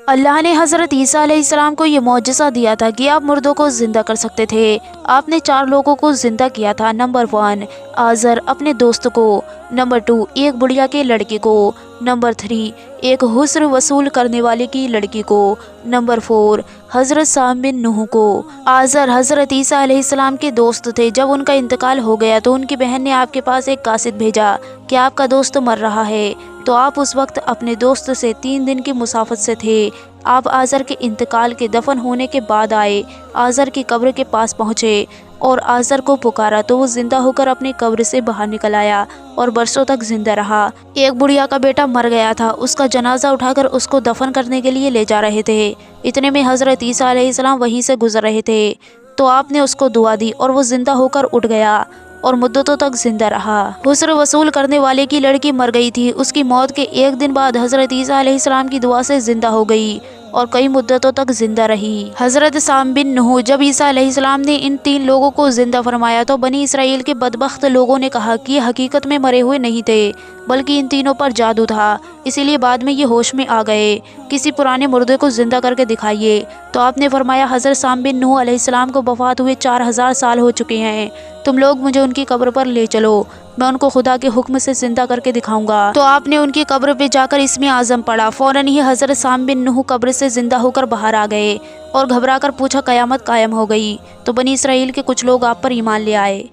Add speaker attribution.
Speaker 1: اللہ نے حضرت عیسیٰ علیہ السلام کو یہ معجزہ دیا تھا کہ آپ مردوں کو زندہ کر سکتے تھے۔ آپ نے 4 لوگوں کو زندہ کیا تھا۔ نمبر 1 آزر اپنے دوست کو، نمبر 2 ایک بڑھیا کے لڑکی کو، نمبر 3 ایک حسن وصول کرنے والے کی لڑکی کو، نمبر 4 حضرت سام بن نوح کو۔ آزر حضرت عیسیٰ علیہ السلام کے دوست تھے۔ جب ان کا انتقال ہو گیا تو ان کی بہن نے آپ کے پاس ایک قاصد بھیجا کہ آپ کا دوست مر رہا ہے، تو آپ اس وقت اپنے دوست سے 3 دن کی مسافت سے تھے۔ آپ آزر کے انتقال کے دفن ہونے کے بعد آئے، آزر کی قبر کے پاس پہنچے اور آزر کو پکارا تو وہ زندہ ہو کر اپنی قبر سے باہر نکل آیا اور برسوں تک زندہ رہا۔ ایک بڑھیا کا بیٹا مر گیا تھا، اس کا جنازہ اٹھا کر اس کو دفن کرنے کے لیے لے جا رہے تھے۔ اتنے میں حضرت عیسیٰ علیہ السلام وہیں سے گزر رہے تھے، تو آپ نے اس کو دعا دی اور وہ زندہ ہو کر اٹھ گیا اور مدتوں تک زندہ رہا۔ حسن وصول کرنے والے کی لڑکی مر گئی تھی، اس کی موت کے 1 دن بعد حضرت عیسیٰ علیہ السلام کی دعا سے زندہ ہو گئی اور کئی مدتوں تک زندہ رہی۔ حضرت سام بن نوح جب عیسیٰ علیہ السلام نے ان 3 لوگوں کو زندہ فرمایا تو بنی اسرائیل کے بدبخت لوگوں نے کہا کہ یہ حقیقت میں مرے ہوئے نہیں تھے بلکہ ان تینوں پر جادو تھا، اسی لیے بعد میں یہ ہوش میں آ گئے۔ کسی پرانے مردے کو زندہ کر کے دکھائیے، تو آپ نے فرمایا حضرت سام بن نوح علیہ السلام کو وفات ہوئے 4000 سال ہو چکے ہیں، تم لوگ مجھے ان کی قبر پر لے چلو، میں ان کو خدا کے حکم سے زندہ کر کے دکھاؤں گا۔ تو آپ نے ان کی قبر پہ جا کر اسم اعظم پڑھا، فوراً ہی حضرت سام بن نوح قبر سے زندہ ہو کر باہر آ گئے اور گھبرا کر پوچھا قیامت قائم ہو گئی، تو بنی اسرائیل کے کچھ لوگ آپ پر ایمان لے آئے۔